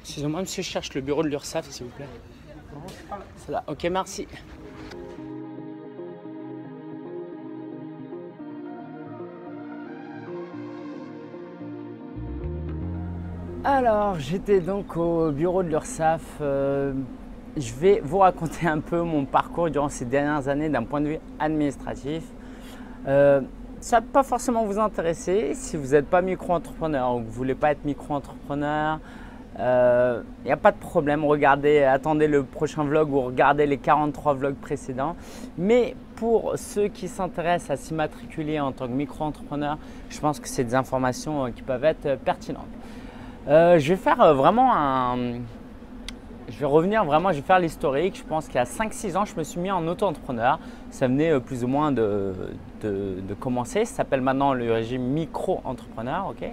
Excusez-moi, monsieur, je cherche le bureau de l'URSSAF, s'il vous plaît. C'est là. Ok, merci. Alors, j'étais donc au bureau de l'URSSAF. Je vais vous raconter un peu mon parcours durant ces dernières années d'un point de vue administratif. Ça ne va pas forcément vous intéresser si vous n'êtes pas micro-entrepreneur ou que vous ne voulez pas être micro-entrepreneur. Il n'y a pas de problème, regardez, attendez le prochain vlog ou regardez les 43 vlogs précédents. Mais pour ceux qui s'intéressent à s'immatriculer en tant que micro-entrepreneur, je pense que c'est des informations qui peuvent être pertinentes. Je vais faire je vais revenir vraiment, je vais faire l'historique. Je pense qu'il y a 5-6 ans, je me suis mis en auto-entrepreneur. Ça venait plus ou moins de commencer. Ça s'appelle maintenant le régime micro-entrepreneur. Ok.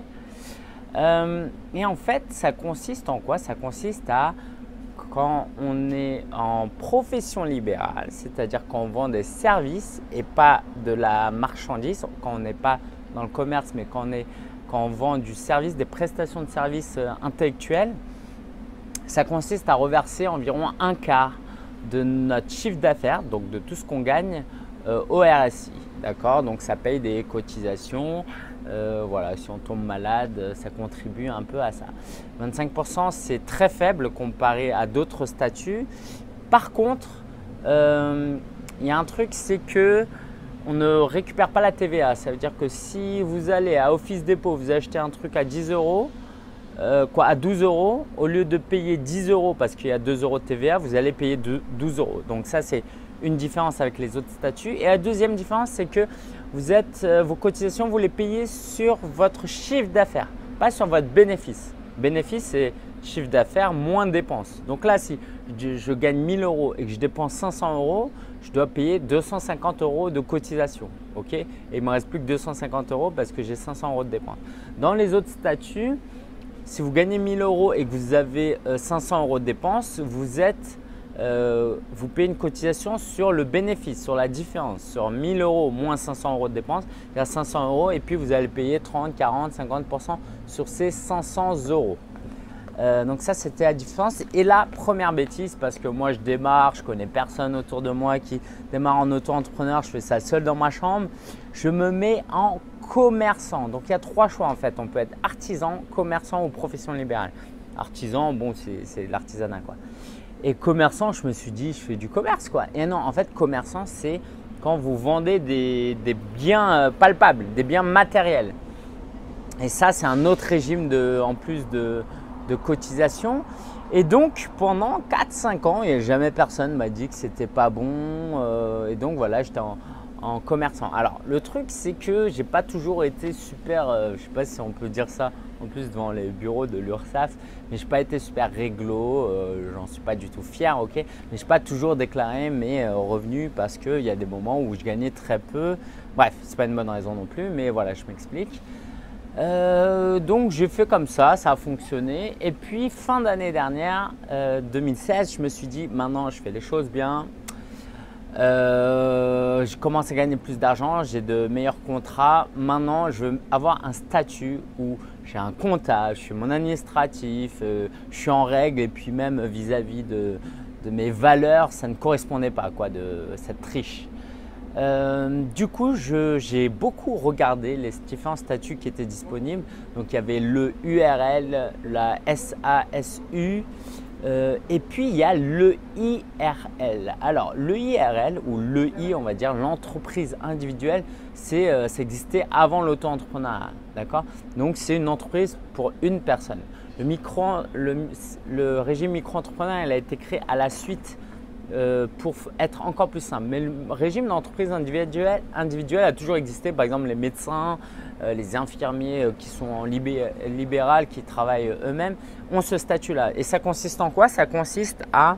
Et en fait, ça consiste en quoi? Ça consiste à quand on est en profession libérale, c'est-à-dire quand on vend des services et pas de la marchandise, quand on n'est pas dans le commerce, mais quand on vend du service, des prestations de services intellectuels, ça consiste à reverser environ un quart de notre chiffre d'affaires, donc de tout ce qu'on gagne, au RSI. D'accord? Donc ça paye des cotisations. Voilà, si on tombe malade, ça contribue un peu à ça. 25%, c'est très faible comparé à d'autres statuts. Par contre, il y a un truc, c'est que on ne récupère pas la TVA. Ça veut dire que si vous allez à Office Dépôt, vous achetez un truc à 10 euros, à 12 euros, au lieu de payer 10 euros parce qu'il y a 2 euros de TVA, vous allez payer 12 euros. Donc ça, c'est une différence avec les autres statuts. Et la deuxième différence, c'est que vos cotisations, vous les payez sur votre chiffre d'affaires, pas sur votre bénéfice. Bénéfice, c'est chiffre d'affaires moins dépenses. Donc là, si je gagne 1000 euros et que je dépense 500 euros, je dois payer 250 euros de cotisation. Ok? Et il ne me reste plus que 250 euros parce que j'ai 500 euros de dépenses. Dans les autres statuts, si vous gagnez 1000 euros et que vous avez 500 euros de dépenses, vous payez une cotisation sur le bénéfice, sur la différence. Sur 1000 euros moins 500 euros de dépenses, il y a 500 euros et puis vous allez payer 30, 40, 50% sur ces 500 euros. Donc ça, c'était la différence. Et la première bêtise, parce que moi je démarre, je connais personne autour de moi qui démarre en auto-entrepreneur, je fais ça seul dans ma chambre, je me mets en commerçant. Donc il y a 3 choix en fait. On peut être artisan, commerçant ou profession libérale. Artisan, bon, c'est l'artisanat quoi. Et commerçant, je me suis dit, je fais du commerce quoi. Et non, en fait, commerçant, c'est quand vous vendez des biens palpables, des biens matériels. Et ça, c'est un autre régime en plus de cotisation. Et donc, pendant 4-5 ans, et jamais personne m'a dit que c'était pas bon. Et donc, voilà, j'étais en commerçant. Alors, le truc, c'est que j'ai pas toujours été super, je sais pas si on peut dire ça en plus devant les bureaux de l'URSSAF, mais je n'ai pas été super réglo, j'en suis pas du tout fier, ok. Mais je n'ai pas toujours déclaré mes revenus parce qu'il y a des moments où je gagnais très peu. Bref, c'est pas une bonne raison non plus, mais voilà, je m'explique. Donc j'ai fait comme ça a fonctionné. Et puis fin d'année dernière, 2016, je me suis dit maintenant je fais les choses bien. Je commence à gagner plus d'argent, j'ai de meilleurs contrats. Maintenant, je veux avoir un statut où j'ai un comptable, je suis mon administratif, je suis en règle et puis même vis-à-vis de mes valeurs, ça ne correspondait pas quoi, de cette triche. Du coup, j'ai beaucoup regardé les différents statuts qui étaient disponibles. Donc, il y avait le URL, la SASU et puis il y a le IRL. Alors, le IRL ou l'EI, on va dire l'entreprise individuelle, ça existait avant l'auto-entrepreneuriat. D'accord? Donc, c'est une entreprise pour une personne. Le régime micro-entrepreneur, il a été créé à la suite pour être encore plus simple. Mais le régime d'entreprise individuelle a toujours existé. Par exemple, les médecins, les infirmiers qui sont en libéral, qui travaillent eux-mêmes, ont ce statut-là. Et ça consiste en quoi? Ça consiste à…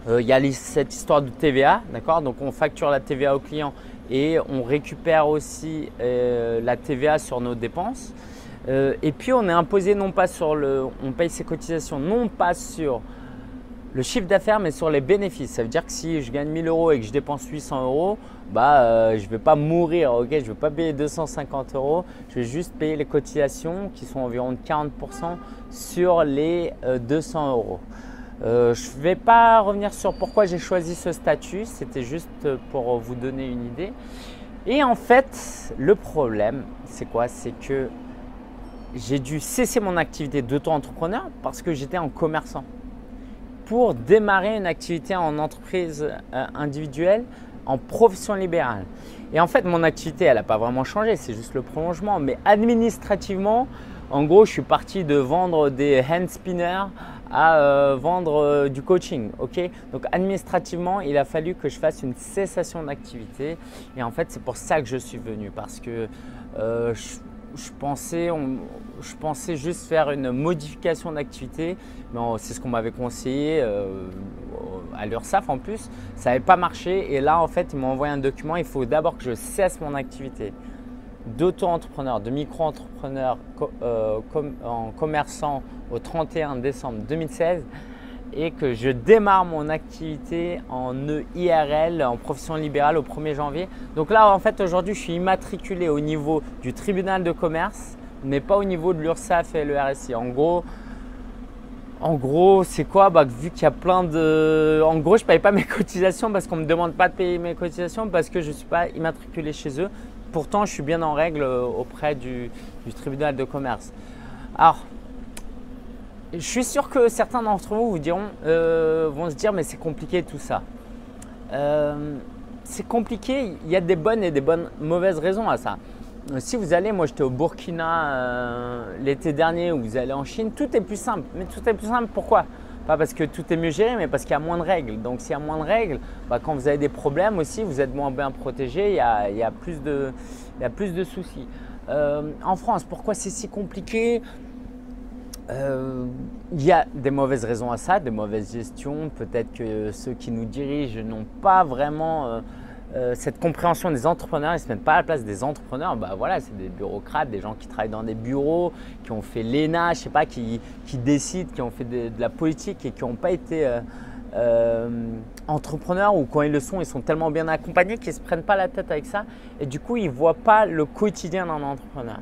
il y a cette histoire de TVA, d'accord? Donc, on facture la TVA au client et on récupère aussi la TVA sur nos dépenses. Et puis, on est imposé non pas sur on paye ses cotisations non pas sur le chiffre d'affaires, mais sur les bénéfices. Ça veut dire que si je gagne 1000 euros et que je dépense 800 euros, je ne vais pas mourir, ok? Je ne vais pas payer 250 euros. Je vais juste payer les cotisations qui sont environ de 40% sur les 200 euros. Je ne vais pas revenir sur pourquoi j'ai choisi ce statut. C'était juste pour vous donner une idée. Et en fait, le problème, c'est quoi? C'est que j'ai dû cesser mon activité d'auto-entrepreneur parce que j'étais en commerçant. Pour démarrer une activité en entreprise individuelle, en profession libérale. Et en fait, mon activité, elle n'a pas vraiment changé, c'est juste le prolongement. Mais administrativement, en gros, je suis parti de vendre des hand spinners à vendre du coaching. Okay, donc administrativement, il a fallu que je fasse une cessation d'activité. Et en fait, c'est pour ça que je suis venu parce que je pensais juste faire une modification d'activité, mais c'est ce qu'on m'avait conseillé à l'URSSAF en plus. Ça n'avait pas marché et là en fait ils m'ont envoyé un document. Il faut d'abord que je cesse mon activité d'auto-entrepreneur, de micro-entrepreneur en commerçant au 31 décembre 2016 et que je démarre mon activité en EIRL, en profession libérale au 1er janvier. Donc là, en fait, aujourd'hui, je suis immatriculé au niveau du tribunal de commerce, mais pas au niveau de l'URSSAF et le RSI. En gros, c'est quoi? Vu qu'il y a plein de… En gros, je ne paye pas mes cotisations parce qu'on ne me demande pas de payer mes cotisations parce que je ne suis pas immatriculé chez eux. Pourtant, je suis bien en règle auprès du tribunal de commerce. Alors, je suis sûr que certains d'entre vous vont se dire mais c'est compliqué tout ça. C'est compliqué, il y a des bonnes et des mauvaises raisons à ça. Si vous allez, moi j'étais au Burkina l'été dernier ou vous allez en Chine, tout est plus simple. Mais tout est plus simple pourquoi? Pas parce que tout est mieux géré, mais parce qu'il y a moins de règles. Donc s'il y a moins de règles, quand vous avez des problèmes aussi, vous êtes moins bien protégé, il y a plus de soucis. En France, pourquoi c'est si compliqué? Il y a des mauvaises raisons à ça, des mauvaises gestions. Peut-être que ceux qui nous dirigent n'ont pas vraiment cette compréhension des entrepreneurs. Ils ne se mettent pas à la place des entrepreneurs. Voilà, c'est des bureaucrates, des gens qui travaillent dans des bureaux, qui ont fait l'ENA, je sais pas, qui décident, qui ont fait de la politique et qui n'ont pas été entrepreneurs, ou quand ils le sont, ils sont tellement bien accompagnés qu'ils ne se prennent pas la tête avec ça. Et du coup, ils ne voient pas le quotidien d'un entrepreneur.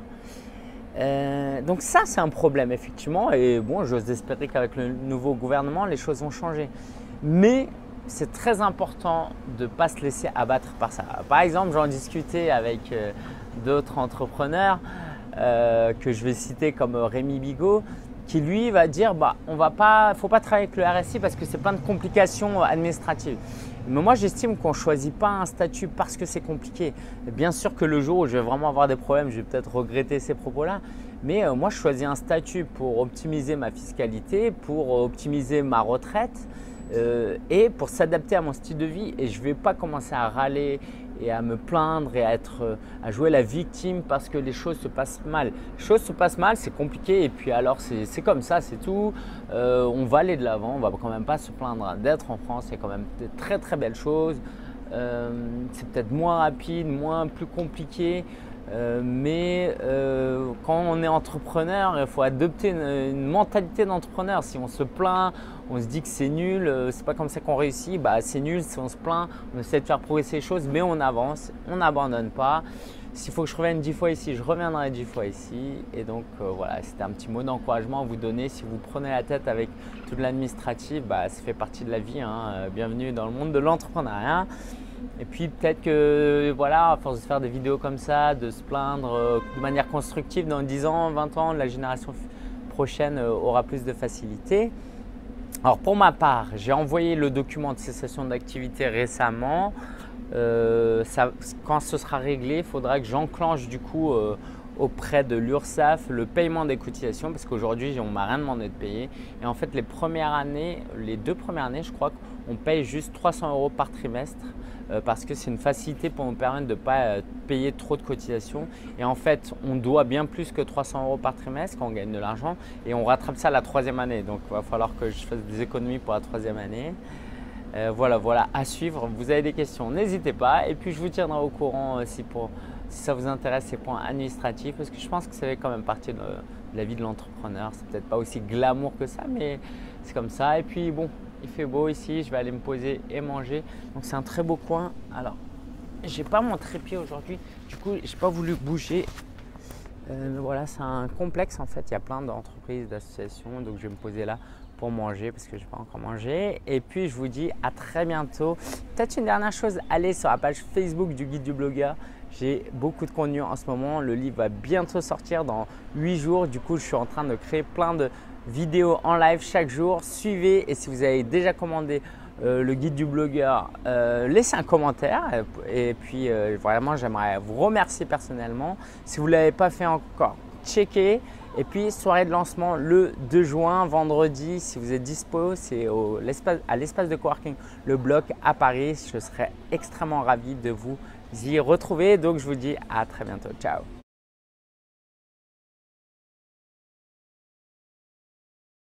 Donc ça, c'est un problème effectivement, et bon, j'ose espérer qu'avec le nouveau gouvernement, les choses vont changer. Mais c'est très important de ne pas se laisser abattre par ça. Par exemple, j'en discutais avec d'autres entrepreneurs que je vais citer comme Rémi Bigot, qui lui va dire faut pas travailler avec le RSI parce que c'est plein de complications administratives. Mais moi, j'estime qu'on ne choisit pas un statut parce que c'est compliqué. Bien sûr que le jour où je vais vraiment avoir des problèmes, je vais peut-être regretter ces propos-là. Mais moi, je choisis un statut pour optimiser ma fiscalité, pour optimiser ma retraite et pour s'adapter à mon style de vie. Et je ne vais pas commencer à râler et à me plaindre et à jouer la victime parce que les choses se passent mal. Les choses se passent mal, c'est compliqué et puis alors c'est comme ça, c'est tout. On va aller de l'avant, on ne va quand même pas se plaindre d'être en France. Il y a quand même de très très belles choses. C'est peut-être moins rapide, plus compliqué. Mais quand on est entrepreneur, il faut adopter une mentalité d'entrepreneur. Si on se plaint, on se dit que c'est nul, c'est pas comme ça qu'on réussit, c'est nul. Si on se plaint, on essaie de faire progresser les choses, mais on avance, on n'abandonne pas. S'il faut que je revienne 10 fois ici, je reviendrai 10 fois ici. Et donc voilà, c'était un petit mot d'encouragement à vous donner. Si vous prenez la tête avec toute l'administratif, ça fait partie de la vie, hein. Bienvenue dans le monde de l'entrepreneuriat. Et puis peut-être que voilà, à force de faire des vidéos comme ça, de se plaindre de manière constructive, dans 10 ans, 20 ans, la génération prochaine aura plus de facilité. Alors pour ma part, j'ai envoyé le document de cessation d'activité récemment. Quand ce sera réglé, il faudra que j'enclenche du coup auprès de l'URSSAF le paiement des cotisations parce qu'aujourd'hui, on ne m'a rien demandé de payer. Et en fait, les 2 premières années, je crois qu'on paye juste 300 € par trimestre parce que c'est une facilité pour nous permettre de ne pas payer trop de cotisations. Et en fait, on doit bien plus que 300 € par trimestre quand on gagne de l'argent et on rattrape ça la 3e année. Donc, il va falloir que je fasse des économies pour la 3e année. Voilà, à suivre. Vous avez des questions, n'hésitez pas. Et puis, je vous tiendrai au courant si ça vous intéresse ces points administratifs parce que je pense que ça fait quand même partie de la vie de l'entrepreneur. C'est peut-être pas aussi glamour que ça, mais c'est comme ça. Et puis, bon, Il fait beau ici, je vais aller me poser et manger. Donc c'est un très beau coin. Alors, j'ai pas mon trépied aujourd'hui, du coup j'ai pas voulu bouger. Voilà, c'est un complexe en fait, il y a plein d'entreprises, d'associations, donc je vais me poser là pour manger parce que je n'ai pas encore mangé. Et puis je vous dis à très bientôt. Peut-être une dernière chose, allez sur la page Facebook du Guide du blogueur. J'ai beaucoup de contenu en ce moment, le livre va bientôt sortir dans 8 jours. Du coup, je suis en train de créer plein de vidéos en live chaque jour. Suivez, et si vous avez déjà commandé le guide du blogueur, laissez un commentaire et puis vraiment j'aimerais vous remercier personnellement. Si vous ne l'avez pas fait encore, checkez. Et puis soirée de lancement le 2 juin, vendredi, si vous êtes dispo, c'est à l'espace de coworking Le Bloc à Paris. Je serai extrêmement ravi de vous y retrouver. Donc je vous dis à très bientôt. Ciao.